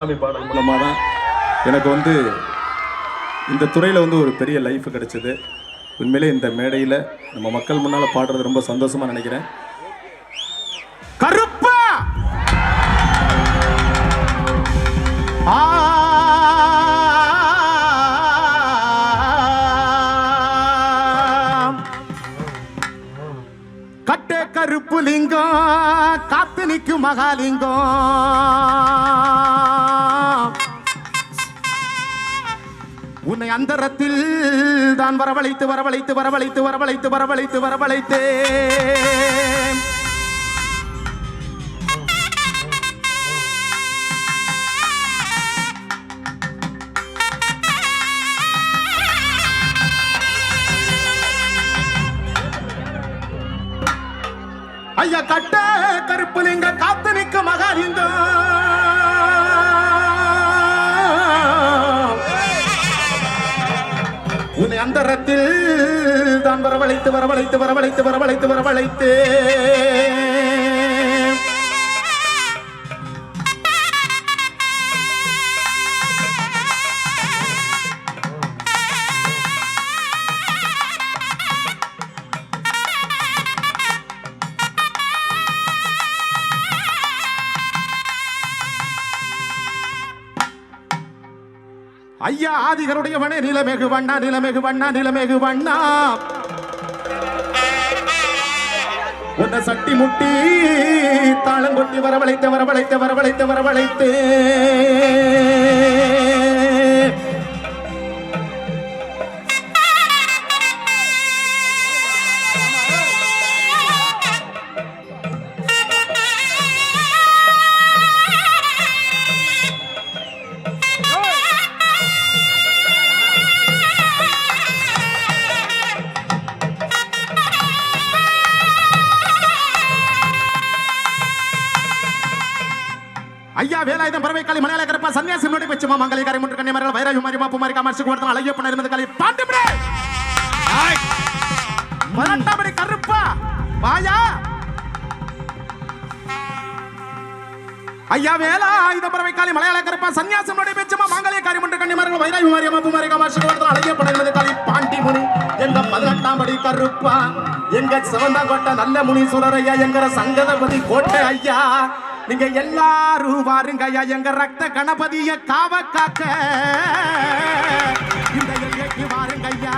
பாடல் மூலமாக தான் எனக்கு இந்த துறையில் ஒரு பெரிய லைஃப் கிடைச்சது. உண்மையிலே இந்த மேடையில் நம்ம மக்கள் முன்னால் பாடுறது ரொம்ப சந்தோஷமாக நினைக்கிறேன். கருப்பா கட்டே கருப்பு லிங்கம் காத்து நிற்கும் மகாலிங்கம் உன்னை அந்தரத்தில் தான் வரவழைத்து வரவழைத்து வரவழைத்து வரவழைத்து வரவழைத்து வரவழைத்தே ஐயா கட்ட கருப்பு லிங்க காத்து நிற்க மகாலிங்கம் உன்னை அந்தரத்தில் தான் வரவழைத்து வரவழைத்து வரவழைத்து வரவழைத்து வரவழைத்து ஐயா ஆதிகளுடையவனே நிலமேகு வண்ணா நிலமேகு வண்ணா நிலமேகு வண்ணா உன்னை சட்டி முட்டி தாளங்கொட்டி வரவழைத்து வரவழைத்து வரவழைத்து வரவழைத்து ஐயா வேலாயுதம் பறவை காளி மலையாள கரப்பா சன்னியாசி நோடி வெச்சுமா மங்களி கரை முன்று கண்ணி மரல வைராயு மாரி மாப்பு மாரி காமர்சி கோர்த்தம் அழகியப்பன் இருந்த காளி பாண்டிபடே மரட்டாபடி கருப்பா வாயா ஐயா வேலாயுதம் பறவை காளி மலையாள கரப்பா சன்னியாசி நோடி வெச்சுமா மங்களி கரை முன்று கண்ணி மரல வைராயு மாரி மாப்பு மாரி காமர்சி கோர்த்தம் அழகியப்பன் இருந்த காளி பாண்டிமுனி எங்க 18ஆம் படி கருப்பா எங்க சிவந்தாங்கோட்டை நல்ல முனீஸ்வரர் ஐயா எங்கற சங்கதபதி கோட்டை ஐயா நீங்க எல்லாரும் வாருங்க ஐயா எங்க ரத்த கணபதிய காவ காக்க இந்த எல்லைக்கு வாருங்க ஐயா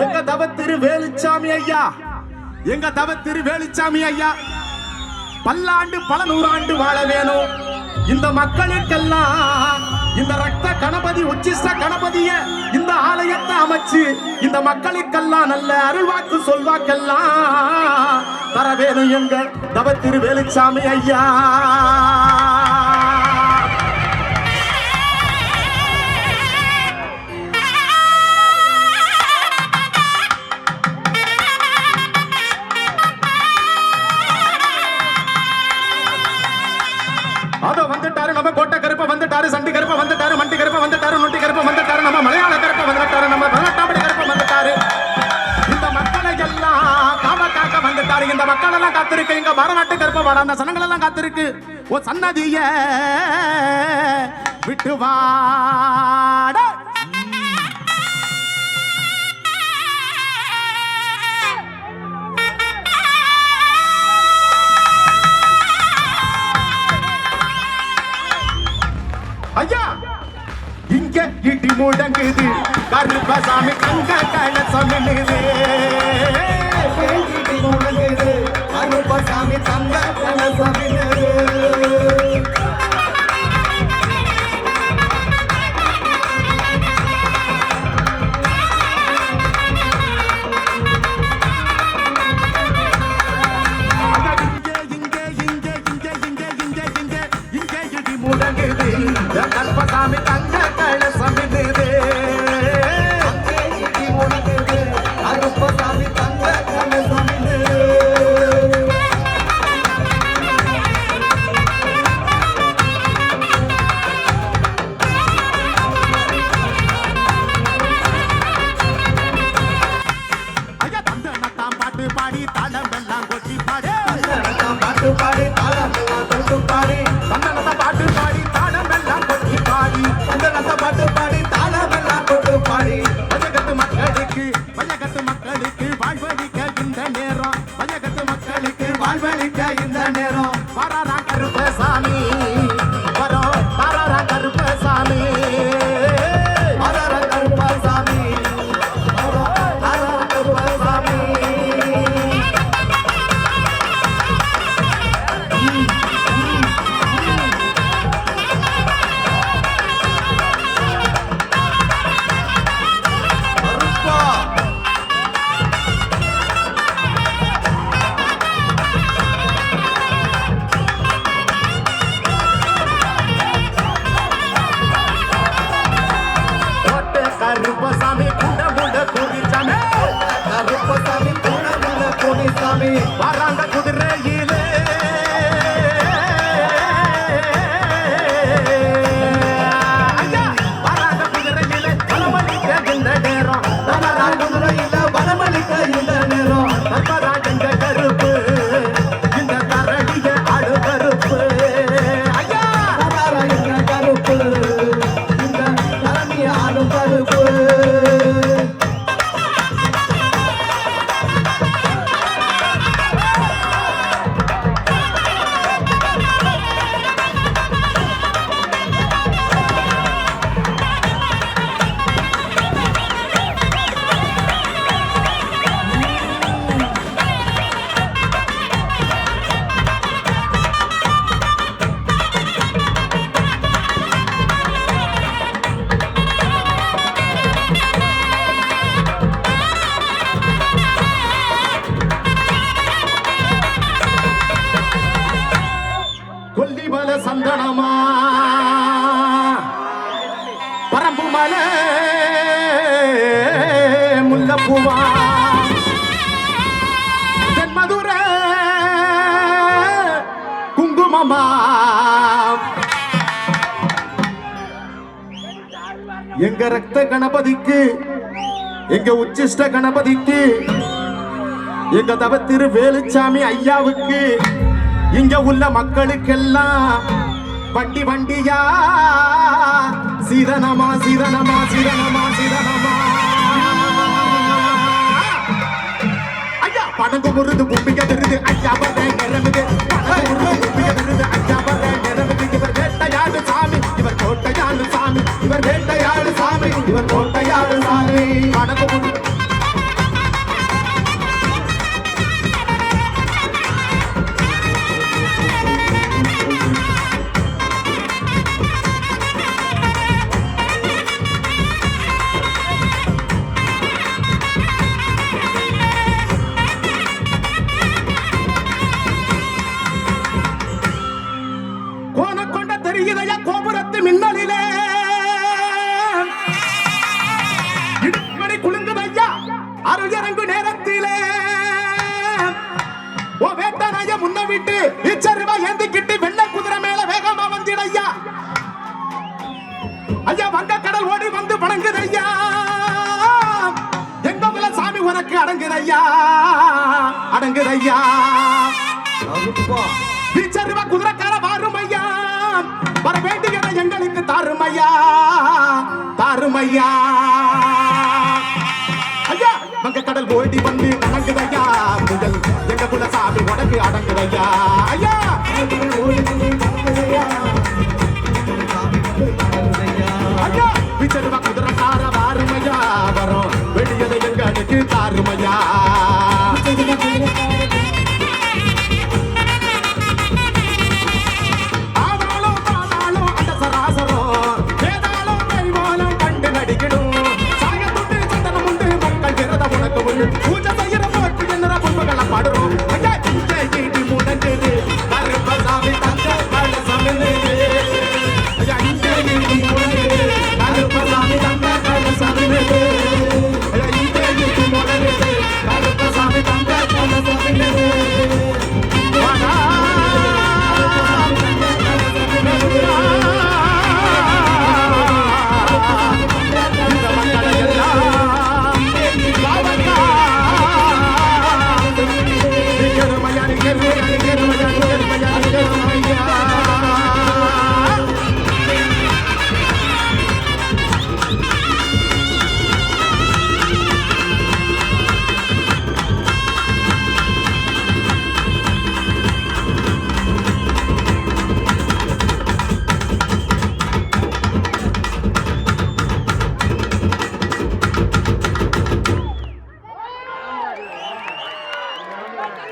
எங்க தவ திரு வேலுச்சாமி ஐயா எங்க தவ திரு வேலுச்சாமி ஐயா பல்லாண்டு பல நூறாண்டு வாழ வேணும் இந்த மக்களுக்கெல்லாம் இந்த ரத்த கணபதி உச்சிஷ்ட கணபதிய இந்த ஆலயத்தை அமைச்சு இந்த மக்களுக்கெல்லாம் நல்ல அருள்வாக்கு சொல்வாக்கெல்லாம் தர வேணும் எங்க தவ திரு வேலுச்சாமி ஐயா அதோ வந்துட்டாரு நம்ம கோட்டை கருப்ப வந்துட்டாரு சண்டி கருப்ப வந்துட்டாரு மண்டி கருப்ப வந்துட்டாரு நொட்டி கருப்ப வந்துட்டாரு நம்ம மலையாள கருப்ப வந்துட்டாரு நம்ம 18ஆம் படி கருப்ப வந்துட்டாரு இந்த மக்களை எல்லாம் காவ காக்க வந்துட்டாரு இந்த மக்கள் எல்லாம் காத்திருக்கு இங்க மரநாட்டு கருப்ப வாட அந்த சனங்கள் எல்லாம் காத்திருக்கு ஓ சன்னதிய விட்டு வாட ஐயா இங்க இடி முழங்குது கருப்பசாமி கங்க கணசமினுது இடி முழங்குது கருப்பசாமி கங்க கணசமினுது முழங்குது கருப்பசாமி தங்க கணசமினுது கருப்பசாமி குண்டமுண்ட குடிச்சாமி கருப்பசாமி குணமுள்ள குடிசாமி வராங்க குதிரையிலே ஐயா வராங்க குதிரையிலே பலமளிக்க இந்த நேரம் குதிரையில பலமளிக்க இந்த நேரம் கற்பராஜங்க கருப்பு இந்த கரடிய அடு கருப்பு ஐயா என்ற கருப்பு இந்த தலைமையாலும் கருப்பு கொல்லிமலை சந்தனமா பரம்பு மலை முல்லப்பூவா தென்மதுரை குங்குமமா எங்க ரத்த கணபதிக்கு எங்க உச்சிஷ்ட கணபதிக்கு எங்க தவத்திரு வேலுச்சாமி ஐயாவுக்கு இங்க உள்ள மக்களுக்கெல்லாம் வண்டி வண்டியா சீதனமா சீதனமா சீதனமா சீதனமா ஐயா பணங்கு முருது கும்பிக்க விருது ஐயா வர நிறமுது பணங்கு முருது கும்பிக்க விருது ஐயா வர நிறமுது இவர் வேட்டையாடு சாமி இவர் கோட்டையாடு சாமி இவர் வேட்டையாடு சாமி இவர் கோட்டையாடு சாமி பணங்கு முருது தெரியுதையா கோபுரத்து மின்னலிலே இடுமணி குலுங்குதையா அருள் இறங்கு நேரத்திலே ஓ வேட்டனைய முன்ன விட்டு இச்சருவா ஏந்திக்கிட்டு வெள்ளை குதிரை மேல வேகமா வந்திடையா ஐயா வங்க கடல் ஓடி வந்து வணங்குதையா எங்க குல சாமி உனக்கு அடங்குதையா அடங்குதையா இச்சருவா குதிரைக்கார வாரும் ஐயா வர வேண்டியதை எங்களுக்கு தாருமையா தாருமையா ஐயா வங்க கடல் ஓடி வந்து அடங்குதையா முதல் எங்க குல சாமி உனக்கு அடங்குதையா ஐயா